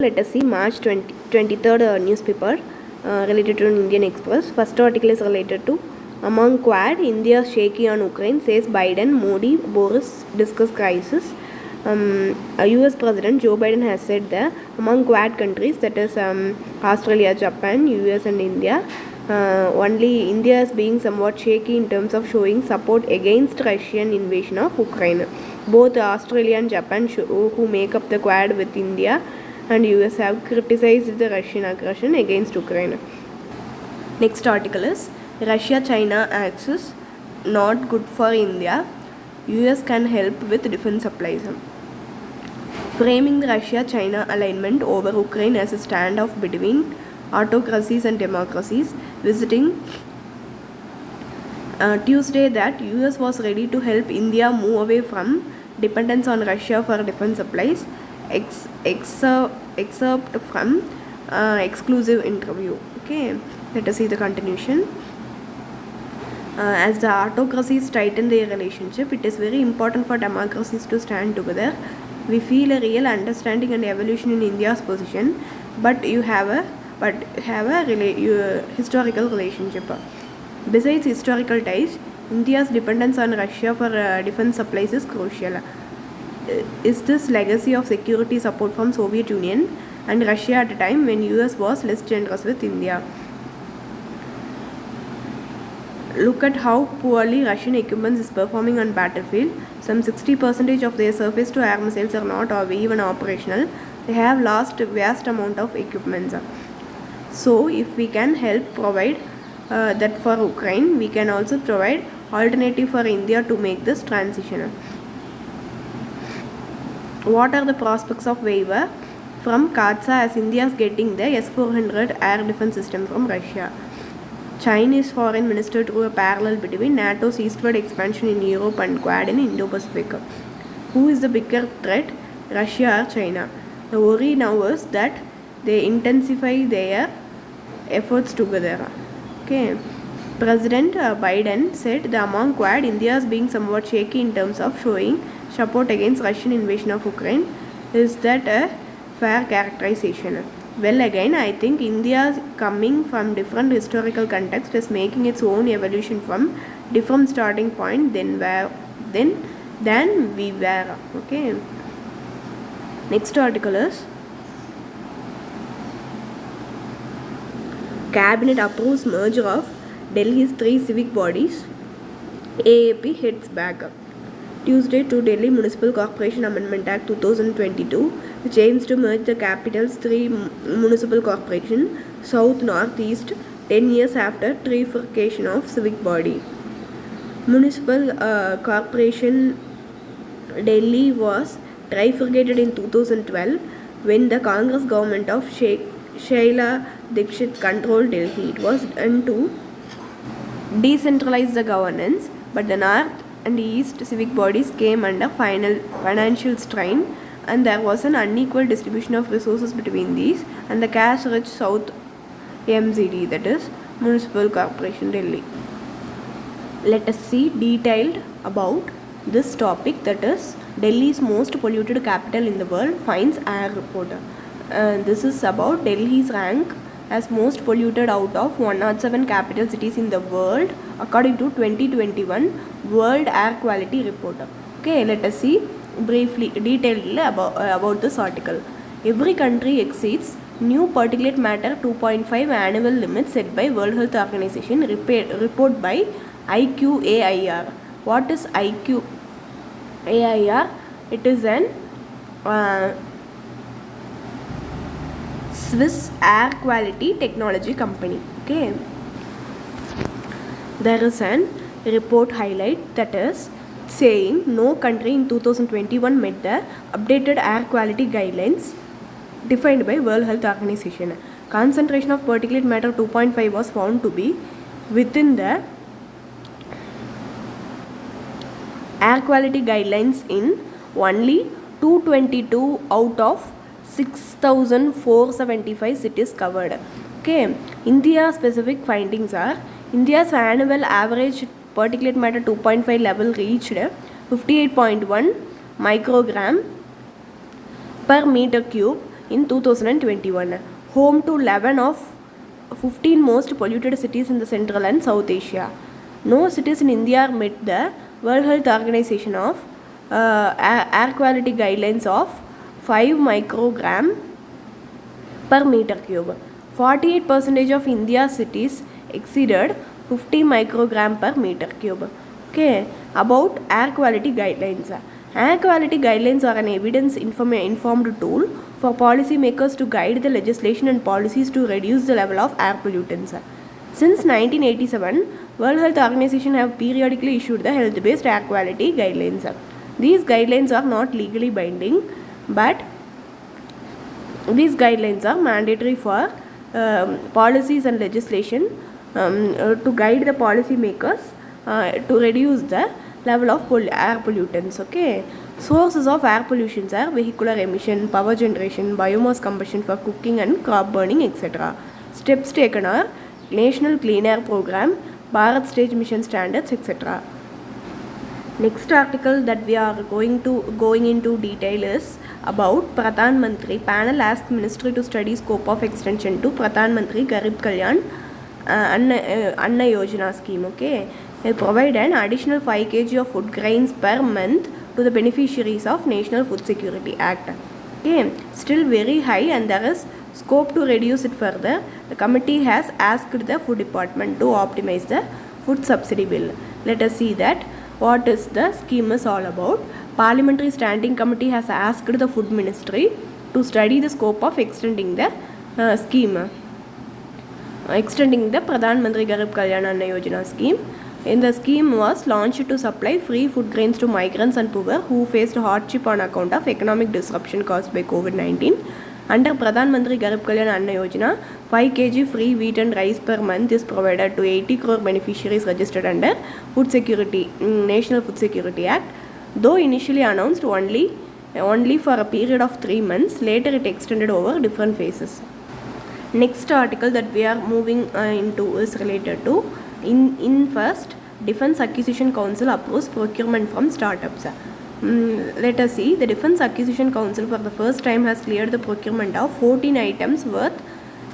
Let us see March 23rd newspaper related to Indian Express. First article is related to among Quad, India shaky on Ukraine, says Biden, Modi, Boris discuss crisis. US President Joe Biden has said that among Quad countries, that is Australia, Japan, US and India, only India is being somewhat shaky in terms of showing support against Russian invasion of Ukraine. Both Australia and Japan, who make up the Quad with India and US, have criticized the Russian aggression against Ukraine. Next article is Russia-China axis not good for India. US can help with defense supplies. Framing the Russia-China alignment over Ukraine as a standoff between autocracies and democracies, visiting Tuesday that US was ready to help India move away from dependence on Russia for defense supplies. Excerpt from exclusive interview. Okay, let us see the continuation. As the autocracies tighten their relationship, it is very important for democracies to stand together. We feel a real understanding and evolution in India's position, but you have a historical relationship. Besides historical ties, India's dependence on Russia for defense supplies is crucial. Is this legacy of security support from Soviet Union and Russia at a time when US was less generous with India? Look at how poorly Russian equipment is performing on battlefield. Some 60% of their surface-to-air missiles are not even operational. They have lost a vast amount of equipment. So if we can help provide that for Ukraine, we can also provide alternative for India to make this transition. What are the prospects of waiver from Katsa as India is getting the S-400 air defense system from Russia? Chinese foreign minister drew a parallel between NATO's eastward expansion in Europe and Quad in Indo-Pacific. Who is the bigger threat, Russia or China? The worry now is that they intensify their efforts together. Okay. President Biden said that among Quad, India is being somewhat shaky in terms of showing support against Russian invasion of Ukraine. Is that a fair characterization? Well, again, I think India coming from different historical context is making its own evolution from different starting point than we were. Okay. Next article is Cabinet approves merger of Delhi's 3 civic bodies. AAP hits back. Tuesday to Delhi Municipal Corporation Amendment Act 2022, which aims to merge the capital's 3 municipal corporations, south, north, east, 10 years after trifurcation of civic body. Municipal Corporation Delhi was trifurcated in 2012 when the Congress government of Shaila Dixit controlled Delhi. It was done to decentralize the governance, but the north and east civic bodies came under financial strain, and there was an unequal distribution of resources between these and the cash-rich South MCD, that is Municipal Corporation Delhi. Let us see detailed about this topic, that is Delhi's most polluted capital in the world finds air report. This is about Delhi's rank as most polluted out of 107 capital cities in the world according to 2021 World Air Quality Report. Okay, let us see briefly detailed about this article. Every country exceeds new particulate matter 2.5 annual limits set by World Health Organization, report by IQAIR. What is IQAIR? It is an Swiss air quality technology company. Okay, there is an report highlight that is saying no country in 2021 met the updated air quality guidelines defined by World Health Organization. Concentration of particulate matter 2.5 was found to be within the air quality guidelines in only 222 out of 6,475 cities covered. Okay, India specific findings are India's annual average particulate matter 2.5 level reached 58.1 microgram per meter cube in 2021, home to 11 of 15 most polluted cities in the Central and South Asia. No cities in India met the World Health Organization of air quality guidelines of 5 microgram per meter cube. 48% of India's cities exceeded 50 microgram per meter cube. Okay, about air quality guidelines. Air quality guidelines are an evidence-informed tool for policymakers to guide the legislation and policies to reduce the level of air pollutants. Since 1987, World Health Organization have periodically issued the health-based air quality guidelines. These guidelines are not legally binding, but these guidelines are mandatory for policies and legislation to guide the policymakers to reduce the level of air pollutants. Okay, sources of air pollution are vehicular emission, power generation, biomass combustion for cooking and crop burning, etc. Steps taken are National Clean Air Program, Bharat Stage Mission Standards, etc. Next article that we are going into detail is about Pradhan Mantri. Panel asked Ministry to study scope of extension to Pradhan Mantri Garib Kalyan Anna Yojana scheme. Okay, it provide an additional 5 kg of food grains per month to the beneficiaries of National Food Security Act. Okay, still very high and there is scope to reduce it further. The committee has asked the food department to optimize the food subsidy bill. Let us see that what is the scheme is all about. Parliamentary Standing Committee has asked the Food Ministry to study the scope of extending the scheme, extending the Pradhan Mantri Garib Kalyan Anna Yojana scheme. In the scheme was launched to supply free food grains to migrants and poor who faced hardship on account of economic disruption caused by COVID-19. Under Pradhan Mantri Garib Kalyan Anna Yojana, 5 kg free wheat and rice per month is provided to 80 crore beneficiaries registered under Food Security, National Food Security Act. Though initially announced only for a period of 3 months, later it extended over different phases. Next article that we are moving into is related to in first, Defence Acquisition Council approves procurement from startups. Let us see. The Defence Acquisition Council for the first time has cleared the procurement of 14 items worth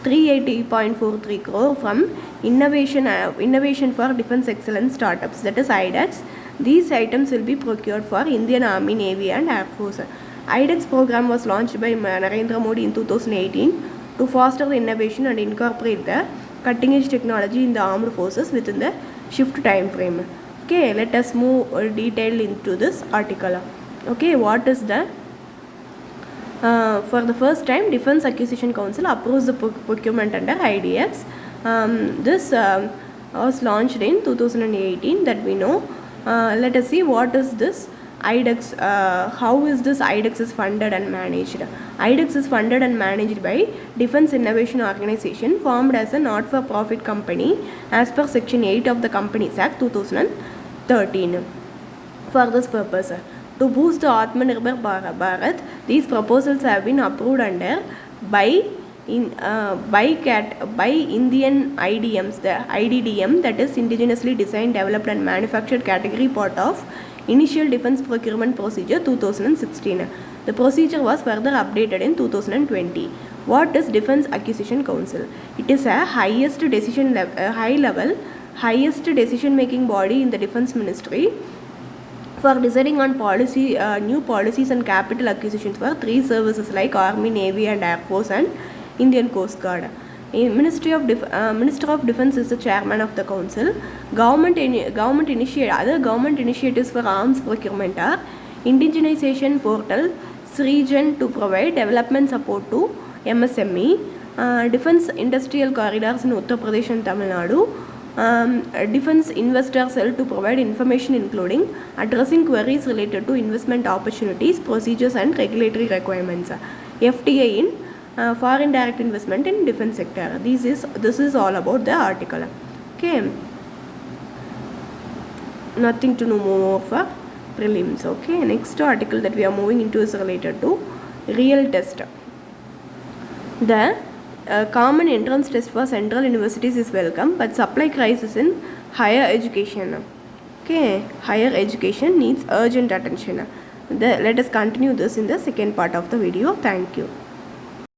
380.43 crore from Innovation for Defence Excellence startups, that is IDEX. These items will be procured for Indian Army, Navy and Air Force. IDEX program was launched by Narendra Modi in 2018 to foster the innovation and incorporate the cutting edge technology in the armed forces within the shift time frame. Okay, let us move detailed into this article. Okay, what is the for the first time Defence Acquisition Council approves the procurement under IDX. This was launched in 2018, that we know. Let us see what is this IDEX, how is this IDEX is funded and managed. IDEX is funded and managed by Defence Innovation Organization, formed as a not-for-profit company as per Section 8 of the Companies Act 2013. For this purpose, to boost the Atmanirbhar Bharat, these proposals have been approved under by Indian IDMs, the IDDM, that is indigenously designed, developed and manufactured category part of Initial Defence Procurement Procedure 2016. The procedure was further updated in 2020. What is Defence Acquisition Council? It is a highest decision making body in the Defence Ministry for deciding on policy, new policies and capital acquisitions for 3 services like Army, Navy and Air Force and Indian Coast Guard. Minister of Defence is the chairman of the council. Other government initiatives for arms procurement are indigenization portal, Srijan, to provide development support to MSME, defence industrial corridors in Uttar Pradesh and Tamil Nadu, defence investor cell to provide information including addressing queries related to investment opportunities, procedures and regulatory requirements, FTA in foreign direct investment in defence sector. This is all about the article. Okay, nothing to know more for prelims. Okay, next article that we are moving into is related to real test. The common entrance test for central universities is welcome, but supply crisis in higher education. Okay, higher education needs urgent attention. Let us continue this in the second part of the video. Thank you.